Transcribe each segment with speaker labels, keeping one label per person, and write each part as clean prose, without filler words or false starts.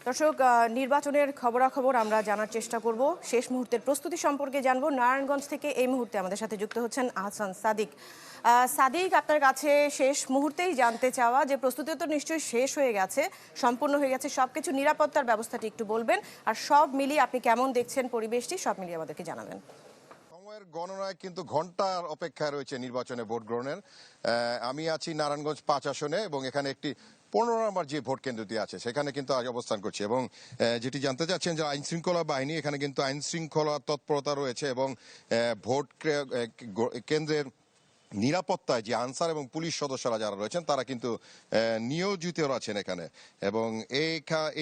Speaker 1: দর্শক, নির্বাচনের খবরাখবর আমরা জানার চেষ্টা করব। শেষ মুহূর্তের প্রস্তুতি সম্পর্কে জানবো। নারায়ণগঞ্জ থেকে এই মুহূর্তে আমাদের সাথে যুক্ত হচ্ছেন আহসান সাদিক। সাদিক, আপনার কাছে শেষ মুহূর্তেই জানতে চাওয়া যে প্রস্তুতি তো নিশ্চয়ই শেষ হয়ে গেছে, সম্পূর্ণ হয়ে গেছে, সবকিছু নিরাপত্তার ব্যবস্থাটি একটু বলবেন, আর সব মিলিয়ে আপনি কেমন দেখছেন পরিবেশটি, সব মিলিয়ে আমাদেরকে জানাবেন।
Speaker 2: সময়ের গণনায় কিন্তু ঘন্টার অপেক্ষা রয়েছে নির্বাচনে ভোট গ্রহণের। আমি আছি নারায়ণগঞ্জ 5 আসনে এবং এখানে একটি 15 নম্বর যে ভোট কেন্দ্রটি আছে সেখানে কিন্তু আজ অবস্থান করছি এবং যেটি জানতে চাচ্ছেন যে আইন শৃঙ্খলা বাহিনী, এখানে কিন্তু আইন শৃঙ্খলা তৎপরতা রয়েছে এবং ভোট কেন্দ্রের নিরাপত্তায় যে আনসার এবং পুলিশ সদস্যরা যারা রয়েছেন তারা কিন্তু নিয়োজিত আছেন এখানে। এবং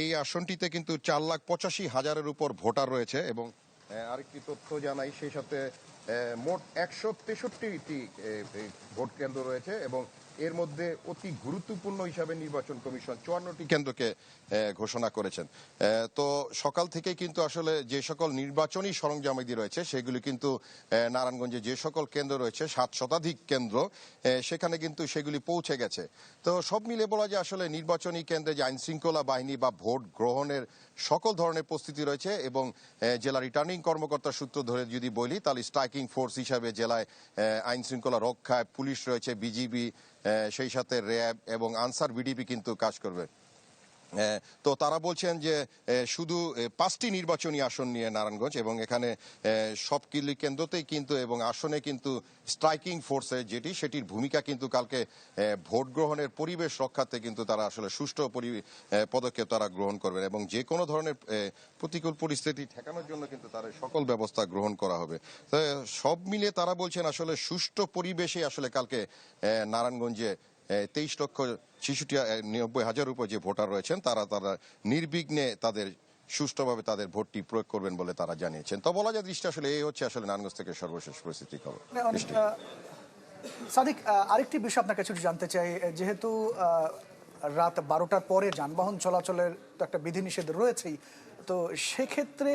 Speaker 2: এই আসনটিতে কিন্তু 4,85,000-এর উপর ভোটার রয়েছে এবং আরেকটি তথ্য জানাই, সেই সাথে মোট 163টি ভোট কেন্দ্র রয়েছে এবং এর মধ্যে অতি গুরুত্বপূর্ণ হিসাবে নির্বাচন কমিশন 54টি কেন্দ্রকে ঘোষণা করেছেন। তো সকাল থেকে কিন্তু আসলে যে সকল নির্বাচনী সরঞ্জামাদি রয়েছে সেগুলি কিন্তু নারায়ণগঞ্জে যে সকল কেন্দ্র রয়েছে 7 শতাধিক কেন্দ্র, সেখানে কিন্তু সেগুলি পৌঁছে গেছে। তো সব মিলে বলা যায় আসলে নির্বাচনী কেন্দ্রে যে আইন শৃঙ্খলা বাহিনী বা ভোট গ্রহণের সকল ধরনের প্রস্তুতি রয়েছে এবং জেলা রিটার্নিং কর্মকর্তার সূত্র ধরে যদি বলি তাহলে স্ট্রাইকিং ফোর্স হিসাবে জেলায় আইন শৃঙ্খলা রক্ষায় পুলিশ রয়েছে, বিজিবি, সেই সাথে র্যাব এবং আনসার বিডিপি কিন্তু কাজ করবে। তো তারা বলছেন যে শুধু 5টি নির্বাচনী আসন নিয়ে নারায়ণগঞ্জ এবং এখানে সব কেন্দ্রতেই কিন্তু এবং আসনে কিন্তু স্ট্রাইকিং ফোর্সে সেটির ভূমিকা কিন্তু কালকে ভোট গ্রহণের পরিবেশ রক্ষাতে কিন্তু তারা আসলে সুষ্ঠু পদক্ষেপ তারা গ্রহণ করবেন এবং যে কোনো ধরনের প্রতিকূল পরিস্থিতি ঠেকানোর জন্য কিন্তু তারা সকল ব্যবস্থা গ্রহণ করা হবে। তো সব মিলিয়ে তারা বলছেন আসলে সুষ্ঠু পরিবেশে আসলে কালকে নারায়ণগঞ্জে 23,96,90,000 উপর যে ভোটার রয়েছেন তারা নির্বিঘ্নে তাদের সুষ্ঠুভাবে তাদের ভোটটি প্রয়োগ করবেন বলে তারা জানিয়েছেন। তো বলা যায় দৃষ্টি আসলে এই হচ্ছে আসলে নারায়ণগঞ্জ থেকে সর্বশেষ পরিস্থিতি খবর।
Speaker 3: সাদিক, আরেকটি বিষয় আপনার কাছে জানতে চাই, যেহেতু রাত 12টার পরে যানবাহন চলাচলের তো একটা বিধিনিষেধ রয়েছেই, তো সেক্ষেত্রে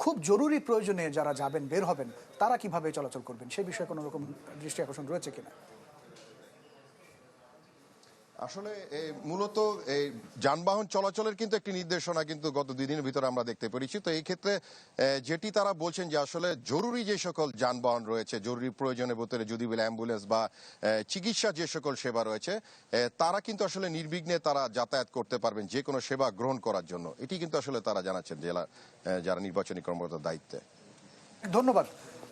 Speaker 3: খুব জরুরি প্রয়োজনে যারা যাবেন, বের হবেন, তারা কিভাবে চলাচল করবেন সে বিষয়ে কোনো রকম দৃষ্টি আকর্ষণ রয়েছে কিনা?
Speaker 2: আসলে মূলত এই যানবাহন চলাচলের কিন্তু একটি নির্দেশনা কিন্তু গত 2 দিনের ভিতরে আমরা দেখতে পেরেছি। তো এই ক্ষেত্রে যেটি তারা বলছেন যে আসলে জরুরি যে সকল যানবাহন রয়েছে, জরুরি প্রয়োজনের ভিতরে যদি বলে অ্যাম্বুলেন্স বা চিকিৎসা যে সকল সেবা রয়েছে, তারা কিন্তু আসলে নির্বিঘ্নে তারা যাতায়াত করতে পারবেন যে কোনো সেবা গ্রহণ করার জন্য। এটি কিন্তু আসলে তারা জানাচ্ছেন জেলা যারা নির্বাচনী কর্মকর্তার দায়িত্বে।
Speaker 3: ধন্যবাদ,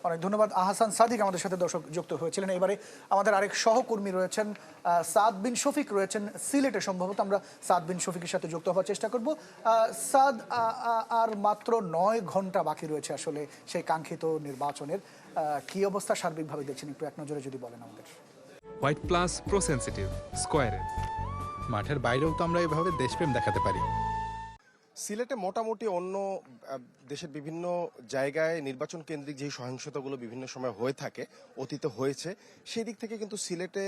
Speaker 3: অনেক ধন্যবাদ। আহসান সাদিক আমাদের সাথে দর্শক যুক্ত হয়েছিলেন। এবারে আমাদের আরেক সহকর্মী রয়েছেন, সাদ বিন শফিক রয়েছেন সিলেটে। সম্ভবত আমরা সাদ বিন শফিকের সাথে যুক্ত হওয়ার চেষ্টা করব। সাদ, আর মাত্র 9 ঘন্টা বাকি রয়েছে আসলে সেই কাঙ্ক্ষিত নির্বাচনের। কি অবস্থা সার্বিকভাবে দেখছেন, একটু এক নজরে যদি বলেন আমাদের।
Speaker 4: হোয়াইট প্লাস প্রো সেনসিটিভ স্কয়ারে
Speaker 5: মাঠের বাইরেও তো আমরা এভাবে দেশপ্রেম দেখাতে পারি।
Speaker 6: সিলেটে মোটামুটি অন্য দেশের বিভিন্ন জায়গায় নির্বাচন কেন্দ্রিক যে সহিংসতাগুলো বিভিন্ন সময় হয়ে থাকে, অতীতে হয়েছে, সেই দিক থেকে কিন্তু সিলেটে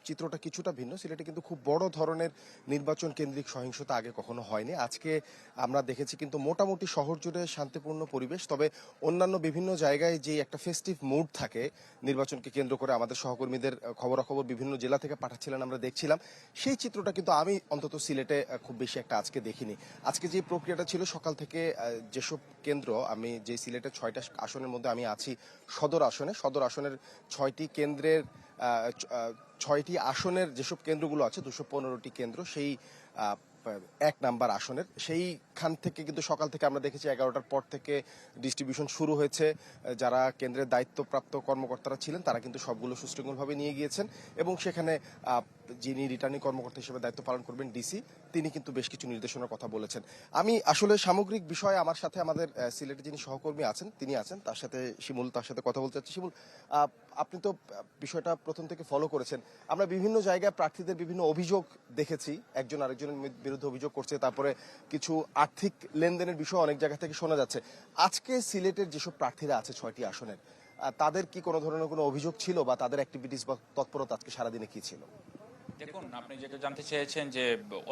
Speaker 6: চিত্রটা কিছুটা ভিন্ন। সিলেটে কিন্তু খুব বড় ধরনের নির্বাচন কেন্দ্রিক সহিংসতা আগে কখনো হয়নি। আজকে আমরা দেখেছি কিন্তু মোটামুটি শহর জুড়ে শান্তিপূর্ণ পরিবেশ। তবে অন্যান্য বিভিন্ন জায়গায় যে একটা ফেস্টিভ মুড থাকে নির্বাচনকে কেন্দ্র করে, আমাদের সহকর্মীদের খবরাখবর বিভিন্ন জেলা থেকে পাঠাচ্ছিলেন, আমরা দেখছিলাম। সেই চিত্রটা কিন্তু আমি অন্তত সিলেটে খুব বেশি একটা আজকে দেখিনি। আজকে যে প্রক্রিয়াটা ছিল সকাল থেকে যেসব কেন্দ্র, আমি যে সিলেটের 6টা আসনের মধ্যে আমি আছি সদর আসনের 6টি কেন্দ্রের 6টি আসনের যেসব কেন্দ্রগুলো আছে 215টি কেন্দ্র, সেই 1 নাম্বার আসনের সেইখান থেকে কিন্তু সকাল থেকে আমরা দেখেছি 11টার পর থেকে ডিস্ট্রিবিউশন শুরু হয়েছে। যারা কেন্দ্রের দায়িত্বপ্রাপ্ত কর্মকর্তারা ছিলেন তারা কিন্তু সবগুলো সুশৃঙ্খলভাবে নিয়ে গিয়েছেন এবং সেখানে যিনি রিটার্নিং কর্মকর্তা হিসেবে দায়িত্ব পালন করবেন ডিসি, তিনি কিন্তু বেশ কিছু নির্দেশনার কথা বলেছেন। আমি আসলে সামগ্রিক বিষয়ে আমার সাথে আমাদের সিলেটে যিনি সহকর্মী আছেন তিনি আছেন, তার সাথে কথা বলতে চাচ্ছি। শিমুল, আপনি তো বিষয়টা প্রথম থেকে ফলো করেছেন। আমরা বিভিন্ন জায়গায় প্রার্থীদের বিভিন্ন অভিযোগ দেখেছি, একজন আরেকজনের বিরুদ্ধে অভিযোগ করছে, তারপরে কিছু আর্থিক লেনদেনের বিষয় অনেক জায়গা থেকে শোনা যাচ্ছে। আজকে সিলেটের যেসব প্রার্থীরা আছে 6টি আসনের, তাদের কি কোনো ধরনের কোনো অভিযোগ ছিল বা তাদের অ্যাক্টিভিটিস বা তৎপরতা আজকে সারাদিনে কি ছিল?
Speaker 7: দেখুন, আপনি যেটা জানতে চেয়েছেন যে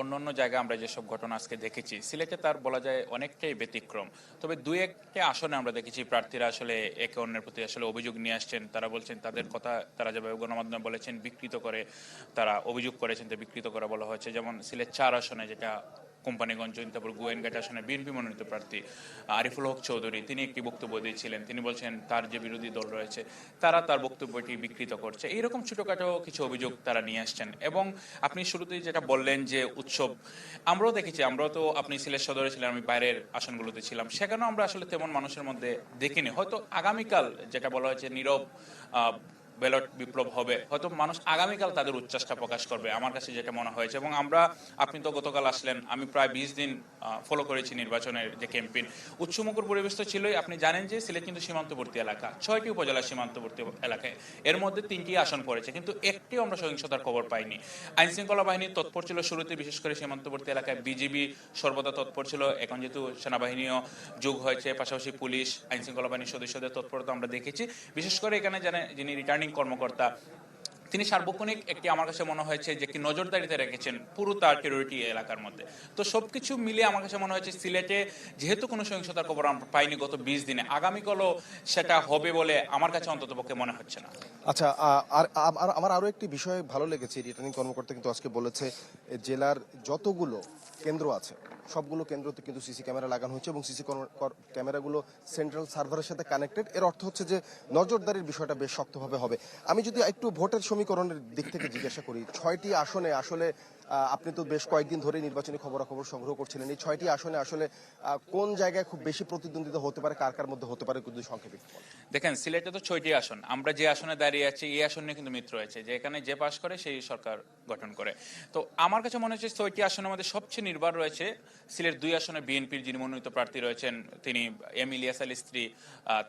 Speaker 7: অন্যান্য জায়গায় আমরা যেসব ঘটনা আজকে দেখেছি, সিলেটে তার বলা যায় অনেকটাই ব্যতিক্রম। তবে 2-1টি আসনে আমরা দেখেছি প্রার্থীরা আসলে একে অন্যের প্রতি আসলে অভিযোগ নিয়ে আসছেন। তারা বলছেন তাদের কথা তারা যেভাবে গণমাধ্যমে বলেছেন বিকৃত করে তারা অভিযোগ করেছেন, তো বিকৃত করা বলা হয়েছে। যেমন সিলেট 4 আসনে যেটা কোম্পানিগঞ্জ জৈন্তাপুর গোয়েনঘাট আসনে বিএনপি মনোনীত প্রার্থী আরিফুল হক চৌধুরী তিনি একটি বক্তব্য দিয়েছিলেন। তিনি বলছেন তার যে বিরোধী দল রয়েছে তারা তার বক্তব্যটি বিকৃত করছে। এইরকম ছোটখাটো কিছু অভিযোগ তারা নিয়ে আসছেন। এবং আপনি শুরুতেই যেটা বললেন যে উৎসব, আমরাও দেখেছি, আমরাও তো আপনি সিলেট সদরে ছিলেন, আমি বাইরের আসনগুলোতে ছিলাম, সেখানেও আমরা আসলে তেমন মানুষের মধ্যে দেখিনি। হয়তো আগামীকাল যেটা বলা হয়েছে নীরব ব্যালট বিপ্লব হবে, হয়তো মানুষ আগামীকাল তাদের উচ্ছ্বাসটা প্রকাশ করবে, আমার কাছে যেটা মনে হয়েছে। এবং আমরা, আপনি তো গতকাল আসলেন, আমি প্রায় 20 দিন ফলো করেছি নির্বাচনের যে ক্যাম্পেইন, উৎসমুখর পরিবেশ তো ছিলই। আপনি জানেন যে সিলেট কিন্তু সীমান্তবর্তী এলাকা, 6টি উপজেলা সীমান্তবর্তী এলাকায়, এর মধ্যে 3টি আসন পড়েছে, কিন্তু একটিও আমরা সহিংসতার খবর পাইনি। আইন শৃঙ্খলা বাহিনী তৎপর ছিল শুরুতে, বিশেষ করে সীমান্তবর্তী এলাকায় বিজিবি সর্বদা তৎপর ছিল। এখন যেহেতু সেনাবাহিনীও যোগ হয়েছে, পাশাপাশি পুলিশ, আইন শৃঙ্খলা বাহিনীর সদস্যদের তৎপরতা আমরা দেখেছি। বিশেষ করে এখানে যিনি রিটার্নিং কর্মকর্তা, তিনি সার্বক্ষণিক একটি, আমার কাছে মনে হয়েছে যে একটি নজরদারিতে রেখেছেন পুরো তার টেরিটরি এলাকার মধ্যে। তো সবকিছু মিলিয়ে আমার কাছে মনে হয়েছে সিলেটে যেহেতু কোনো সহিংসতার খবর আমরা পাইনি গত 20 দিনে, আগামীকালও সেটা হবে বলে আমার কাছে অন্ততপক্ষে মনে হচ্ছে না।
Speaker 6: আচ্ছা, আমার আরো একটি বিষয় ভালো লেগেছে, রিটার্নিং কর্মকর্তা কিন্তু আজকে বলেছে জেলার যতগুলো কেন্দ্র আছে সবগুলো কেন্দ্রতে কিন্তু সিসি ক্যামেরা লাগানো হচ্ছে এবং সিসি ক্যামেরাগুলো সেন্ট্রাল সার্ভারের সাথে কানেক্টেড। এর অর্থ হচ্ছে যে নজরদারির বিষয়টা বেশ শক্তভাবে হবে। আমি যদি একটু ভোটের সমীকরণের দিক থেকে জিজ্ঞাসা করি, 6টি আসনে আসলে আপনি তো বেশ কয়েকদিন ধরে নির্বাচনী খবরাখবর সংগ্রহ করছিলেন, এই 6টি আসনে আসলে কোন জায়গায় খুব বেশি প্রতিদ্বন্দ্বিতা হতে পারে, কার কার মধ্যে হতে পারে, কিন্তু সংক্ষেপে
Speaker 7: দেখেন, সিলেটে তো 6টি আসন, আমরা যে আসনে দাঁড়িয়ে আছি এই আসনে কিন্তু মিত্র রয়েছে, যে এখানে যে পাশ করে সেই সরকার গঠন করে। তো আমার কাছে মনে হচ্ছে 6টি আসনের মধ্যে সবচেয়ে নির্ভর রয়েছে সিলেট 2 আসনে বিএনপির যিনি মনোনীত প্রার্থী রয়েছেন, তিনি এম ইলিয়াস আলীর স্ত্রী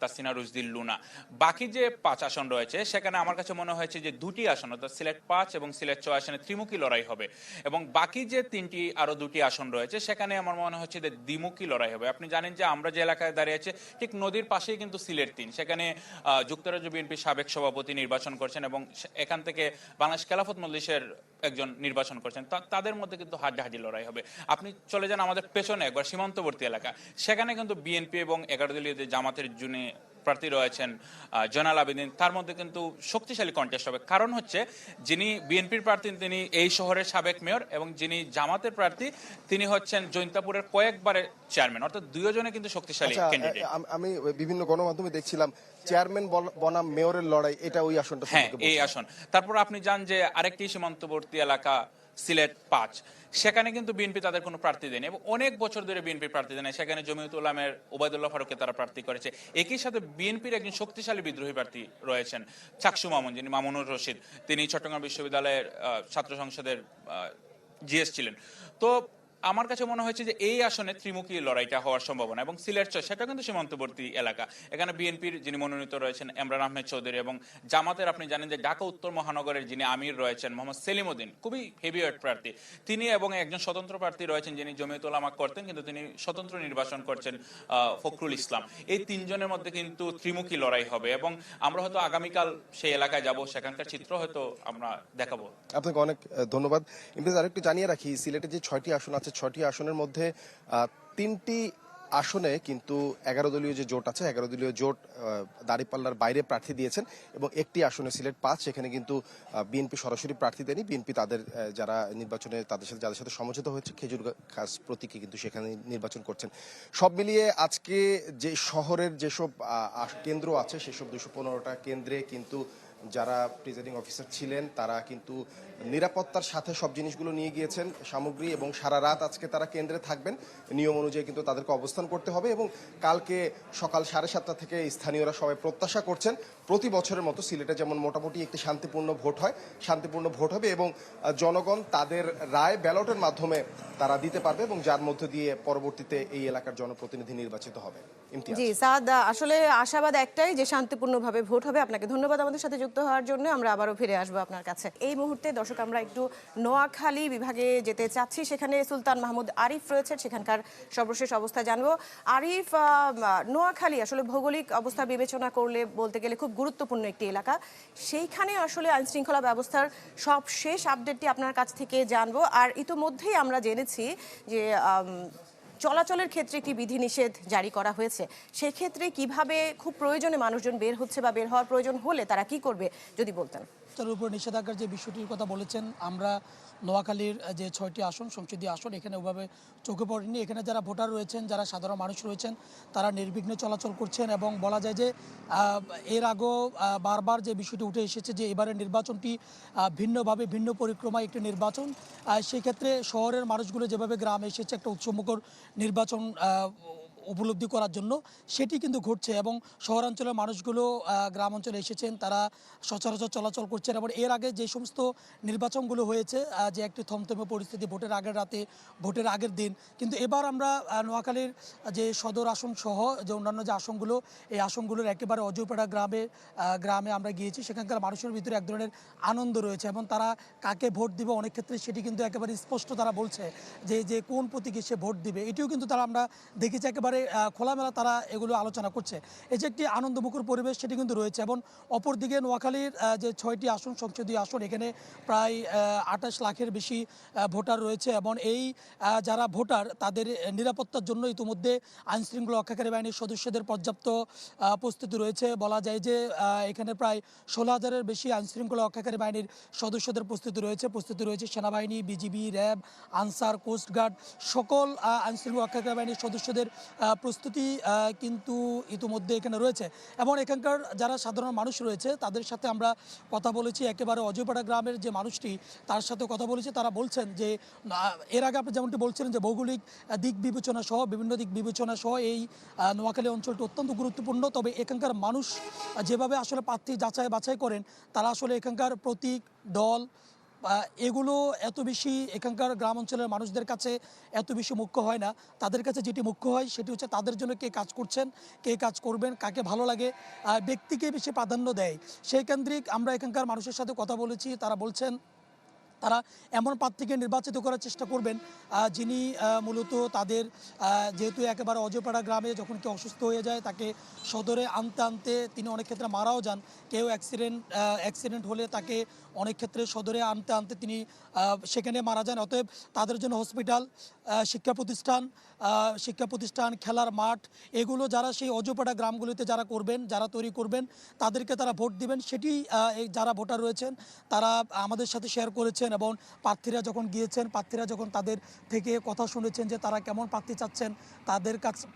Speaker 7: তাসিনা রুজদিল লুনা। বাকি যে 5 আসন রয়েছে সেখানে আমার কাছে মনে হয়েছে যে 2টি আসন, অর্থাৎ সিলেট 5 এবং সিলেট 6 আসনে ত্রিমুখী লড়াই হবে, এবং বাকি যে 3টি আরো 2টি আসন রয়েছে সেখানে আমার মনে হচ্ছে যে দ্বিমুখী লড়াই হবে। আপনি জানেন যে আমরা যে এলাকায় দাঁড়িয়ে আছি ঠিক নদীর পাশেই কিন্তু সিলেট 3, সেখানে যুক্তরাজ্য বিএনপির সাবেক সভাপতি নির্বাচন করছেন এবং এখান থেকে বাংলাদেশ খেলাফত মজলিসের একজন নির্বাচন করছেন। তাদের মধ্যে কিন্তু হাড্ডাহাড্ডি লড়াই হবে। আপনি চলে যান আমাদের পেছনে একবার সীমান্তবর্তী এলাকা, সেখানে কিন্তু বিএনপি এবং 11 দলীয় যে জামাতের যিনি প্রার্থী রয়েছেন জয়নাল আবেদিন, তার মধ্যে কিন্তু শক্তিশালী কন্টেস্ট হবে। কারণ হচ্ছে যিনি বিএনপির প্রার্থী তিনি এই শহরের সাবেক মেয়র, এবং যিনি জামাতের প্রার্থী তিনি হচ্ছেন জৈন্তাপুরের কয়েকবারের চেয়ারম্যান, অর্থাৎ দুইজনে কিন্তু সীমান্তবর্তী ক্যান্ডিডেট।
Speaker 6: আমি বিভিন্ন গণমাধ্যমে দেখছিলাম চেয়ারম্যান বনাম মেয়রের লড়াই, এটা ওই আসনটা।
Speaker 7: হ্যাঁ, এই আসন। তারপর আপনি জান যে আরেকটি সীমান্তবর্তী এলাকা সিলেট 5, সেখানে কিন্তু বিএনপি তাদের কোনো প্রার্থী দেয়নি এবং অনেক বছর ধরে বিএনপি প্রার্থী দেয় না। সেখানে জমিয়তুল উলামার ওবায়দুল্লাহ ফারুককে তারা প্রার্থী করেছে। একই সাথে বিএনপির একজন শক্তিশালী বিদ্রোহী প্রার্থী রয়েছেন চাকসু মামুন, যিনি মামুনুর রশিদ, তিনি চট্টগ্রাম বিশ্ববিদ্যালয়ের ছাত্র সংসদের জিএস ছিলেন। তো আমার কাছে মনে হয়েছে যে এই আসনে ত্রিমুখী লড়াইটা হওয়ার সম্ভাবনা, এবং সিলেট 6 সেটা কিন্তু সীমান্তবর্তী এলাকা, এখানে বিএনপির যিনি মনোনীত রয়েছেন ইমরান আহমেদ চৌধুরী, এবং জামাতের আপনি জানেন যে ঢাকা উত্তর মহানগরের যিনি আমির রয়েছেন মোহাম্মদ সেলিম উদ্দিন, খুবই হেভিওয়েট প্রার্থী তিনি, এবং একজন স্বতন্ত্র প্রার্থী রয়েছেন যিনি জমিয়তুল উলামা করতেন কিন্তু তিনি স্বতন্ত্র নির্বাচন করছেন ফখরুল ইসলাম। এই 3 জনের মধ্যে কিন্তু ত্রিমুখী লড়াই হবে এবং আমরা হয়তো আগামীকাল সেই এলাকায় যাব, সেখানকার চিত্র হয়তো আমরা দেখাবো।
Speaker 6: আপনাকে অনেক ধন্যবাদ। ইমতিয়াজ, আরেকটু জানিয়ে রাখি, সিলেটে যে 6টি আসন আছে 6টি আসনের মধ্যে 3টি আসনে কিন্তু 11 দলীয় যে জোট আছে 11 দলীয় জোট দাঁড়িপাল্লার বাইরে প্রার্থী দিয়েছেন, এবং একটি আসনে সিলেট 5 সেখানে কিন্তু বিএনপি সরাসরি প্রার্থী দেয়নি। বিএনপি তাদের যারা নির্বাচনে যাদের সাথে সমঝোতা হয়েছে খেজুর গাছ প্রতীকে কিন্তু সেখানে নির্বাচন করছেন। সব মিলিয়ে আজকে যে শহরের যেসব কেন্দ্র আছে সেসব 215টা কেন্দ্রে কিন্তু যারা প্রিজাইডিং অফিসার ছিলেন তারা কিন্তু নিরাপত্তার সাথে সব জিনিসগুলো নিয়ে গিয়েছেন সামগ্রী, এবং সারা রাত আজকে তারা কেন্দ্রে থাকবেন। নিয়ম অনুযায়ী কিন্তু তাদেরকে অবস্থান করতে হবে, এবং কালকে সকাল 7:30 থেকে স্থানীয়রা সবাই প্রত্যাশা করছেন প্রতি বছরের মতো সিলেটে যেমন মোটামুটি একটি শান্তিপূর্ণ ভোট হয়, শান্তিপূর্ণ ভোট হবে এবং জনগণ তাদের রায় ব্যালটের মাধ্যমে তারা দিতে পারবে, এবং যার মধ্য দিয়ে পরবর্তীতে এই এলাকার জনপ্রতিনিধি নির্বাচিত হবে।
Speaker 1: জি সাদ, আসলে আশাবাদ একটাই যে শান্তিপূর্ণভাবে ভোট হবে। আপনাকে ধন্যবাদ আমাদের সাথে যুক্ত হওয়ার জন্য। আমরা আবারও ফিরে আসবো আপনার কাছে। এই মুহূর্তে দর্শক আমরা একটু নোয়াখালী বিভাগে যেতে চাচ্ছি, সেখানে সুলতান মাহমুদ আরিফ রয়েছে, সেখানকার সর্বশেষ অবস্থা জানবো। আরিফ, নোয়াখালী আসলে ভৌগোলিক অবস্থা বিবেচনা করলে বলতে গেলে খুব গুরুত্বপূর্ণ একটি এলাকা, সেইখানে আসলে আইন শৃঙ্খলা ব্যবস্থার সব শেষ আপডেটটি আপনার কাছ থেকে জানবো। আর ইতোমধ্যেই আমরা জেনেছি যে চলাচলের ক্ষেত্রে একটি বিধিনিষেধ জারি করা হয়েছে, সেক্ষেত্রে কিভাবে খুব প্রয়োজনে মানুষজন বের হচ্ছে বা বের হওয়ার প্রয়োজন হলে তারা কি করবে যদি বলতেন।
Speaker 8: চলাচলের উপর নিষেধাজ্ঞার যে বিষয়টির কথা বলেছেন, আমরা নোয়াখালীর যে 6টি আসন, সংসদীয় আসন, এখানে ওভাবে চোখে পড়েনি। এখানে যারা ভোটার রয়েছেন, যারা সাধারণ মানুষ রয়েছেন, তারা নির্বিঘ্নে চলাচল করছেন এবং বলা যায় যে এর আগেও বারবার যে বিষয়টি উঠে এসেছে যে এবারের নির্বাচনটি ভিন্নভাবে ভিন্ন পরিক্রমায় একটি নির্বাচন। সেক্ষেত্রে শহরের মানুষগুলো যেভাবে গ্রামে এসেছে একটা উৎসবমুখর নির্বাচন উপলব্ধি করার জন্য, সেটি কিন্তু ঘটছে এবং শহরাঞ্চলের মানুষগুলো গ্রাম অঞ্চলে এসেছেন, তারা সচরাচর চলাচল করছেন। এবং এর আগে যে সমস্ত নির্বাচনগুলো হয়েছে, যে একটি থমথমে পরিস্থিতি ভোটের আগের রাতে, ভোটের আগের দিন, কিন্তু এবার আমরা নোয়াখালীর যে সদর আসন সহ যে অন্যান্য যে আসনগুলো, এই আসনগুলোর একেবারে অজয়পাড়া গ্রামে আমরা গিয়েছি। সেখানকার মানুষের ভিতরে এক ধরনের আনন্দ রয়েছে এবং তারা কাকে ভোট দিবে অনেক ক্ষেত্রে সেটি কিন্তু একেবারে স্পষ্ট তারা বলছে যে কোন প্রতীকে সে ভোট দিবে, এটিও কিন্তু তারা আমরা দেখেছি একেবারে খোলামেলা তারা এগুলো আলোচনা করছে। এই যে একটি আনন্দমুখর পরিবেশ সেটি কিন্তু রয়েছে। এবং অপরদিকে নোয়াখালীর যে 6টি আসন, সংসদীয় আসন, এখানে প্রায় 28 লাখের বেশি ভোটার রয়েছে এবং এই যারা ভোটার তাদের নিরাপত্তার জন্য ইতিমধ্যে আইনশৃঙ্খলা রক্ষাকারী বাহিনীর সদস্যদের পর্যাপ্ত প্রস্তুতি রয়েছে। বলা যায় যে এখানে প্রায় 16,000-এর বেশি আইনশৃঙ্খলা রক্ষাকারী বাহিনীর সদস্যদের প্রস্তুতি রয়েছে সেনাবাহিনী, বিজিবি, র্যাব, আনসার, কোস্টগার্ড, সকল আইনশৃঙ্খলা রক্ষাকারী বাহিনীর সদস্যদের প্রস্তুতি কিন্তু ইতিমধ্যে এখানে রয়েছে। এবং এখানকার যারা সাধারণ মানুষ রয়েছে তাদের সাথে আমরা কথা বলেছি। একেবারে অজয়পাড়া গ্রামের যে মানুষটি, তার সাথে কথা বলেছি। তারা বলছেন যে এর আগে আপনি যেমনটি বলছিলেন যে ভৌগোলিক দিক বিবেচনা সহ, বিভিন্ন দিক বিবেচনা সহ এই নোয়াখালী অঞ্চলটি অত্যন্ত গুরুত্বপূর্ণ। তবে এখানকার মানুষ যেভাবে আসলে প্রার্থী যাচাই বাছাই করেন, তারা আসলে এখানকার প্রতীক, দল এগুলো এত বেশি এখানকার গ্রাম অঞ্চলের মানুষদের কাছে এত বেশি মুখ্য হয় না। তাদের কাছে যেটি মুখ্য হয় সেটি হচ্ছে তাদের জন্য কে কাজ করছেন, কে কাজ করবেন, কাকে ভালো লাগে, ব্যক্তিকে বেশি প্রাধান্য দেয়। সেই কেন্দ্রিক আমরা এখানকার মানুষের সাথে কথা বলেছি। তারা বলছেন তারা এমন প্রার্থীকে নির্বাচিত করার চেষ্টা করবেন যিনি মূলত তাদের, যেহেতু একেবারে অজয়পাড়া গ্রামে যখন কেউ অসুস্থ হয়ে যায় তাকে সদরে আনতে আনতে তিনি অনেক ক্ষেত্রে মারাও যান। কেউ অ্যাক্সিডেন্ট হলে তাকে অনেক ক্ষেত্রে সদরে আনতে আনতে তিনি সেখানে মারা যান। অতএব তাদের জন্য হসপিটাল, শিক্ষা প্রতিষ্ঠান, খেলার মাঠ, এগুলো যারা সেই অজয়পাড়া গ্রামগুলিতে যারা তৈরি করবেন তাদেরকে তারা ভোট দিবেন, সেটি যারা ভোটার রয়েছেন তারা আমাদের সাথে শেয়ার করেছেন। এবং প্রার্থীরা যখন গিয়েছেন, প্রার্থীরা যখন তাদের থেকে কথা শুনেছেন যে তারা কেমন প্রার্থী চাচ্ছেন,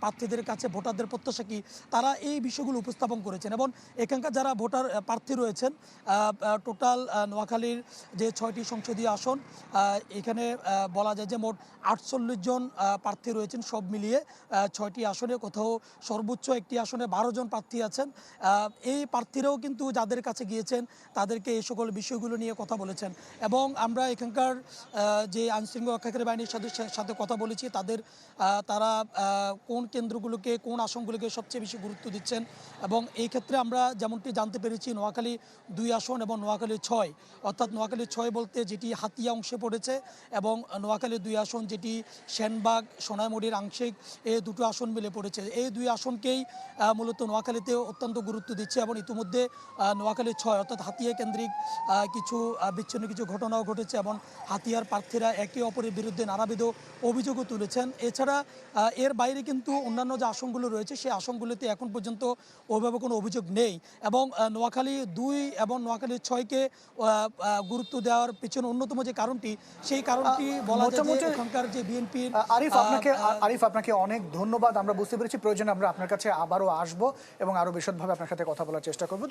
Speaker 8: প্রার্থীদের কাছে ভোটারদের প্রত্যাশা কী, তারা এই বিষয়গুলো উপস্থাপন করেছেন। এবং এখানকার যারা প্রার্থী রয়েছেন, টোটাল নোয়াখালীর যে 6টি সংসদীয় আসন, এখানে বলা যায় যে মোট 48 জন প্রার্থী রয়েছেন সব মিলিয়ে 6টি আসনে। কোথাও সর্বোচ্চ একটি আসনে 12 জন প্রার্থী আছেন। এই প্রার্থীরাও কিন্তু যাদের কাছে গিয়েছেন তাদেরকে এই সকল বিষয়গুলো নিয়ে কথা বলেছেন। এবং আমরা এখানকার যে আইনশৃঙ্খলা রক্ষাকারী বাহিনীর সাথে কথা বলেছি, তারা কোন কেন্দ্রগুলোকে, কোন আসনগুলোকে সবচেয়ে বেশি গুরুত্ব দিচ্ছেন। এবং এই ক্ষেত্রে আমরা যেমনটি জানতে পেরেছি, নোয়াখালী 2 আসন এবং নোয়াখালী 6, অর্থাৎ নোয়াখালী 6 বলতে যেটি হাতিয়া অংশে পড়েছে এবং নোয়াখালী 2 আসন যেটি সেনবাগ, সোনাইমুড়ির আংশিক, এই দুটো আসন মিলে পড়েছে। এই 2 আসনকেই মূলত নোয়াখালীতে অত্যন্ত গুরুত্ব দিচ্ছে। এবং ইতিমধ্যে নোয়াখালী 6 অর্থাৎ হাতিয়া কেন্দ্রিক বিচ্ছিন্ন কিছু ঘটনাও ঘটেছে এবং হাতিয়ার প্রার্থীরা একে অপরের বিরুদ্ধে নানাবিধ অভিযোগও তুলেছেন। এছাড়া এর বাইরে কিন্তু অন্যান্য যে আসনগুলো রয়েছে সেই আসনগুলোতে এখন পর্যন্ত ওইভাবে কোনো অভিযোগ নেই। এবং নোয়াখালী 2 এবং নোয়াখালী 6কে গুরুত্ব দেওয়ার পিছনে অন্যতম যে কারণটি, সেই কারণটি বলা যায় যে এখানকার যে বিএনপির
Speaker 3: আরিফ আপনাকে অনেক ধন্যবাদ। আমরা বুঝতে পেরেছি, প্রয়োজনে আমরা আপনার কাছে আবারও আসবো এবং আরো বিশদভাবে আপনার সাথে কথা বলার চেষ্টা করবো।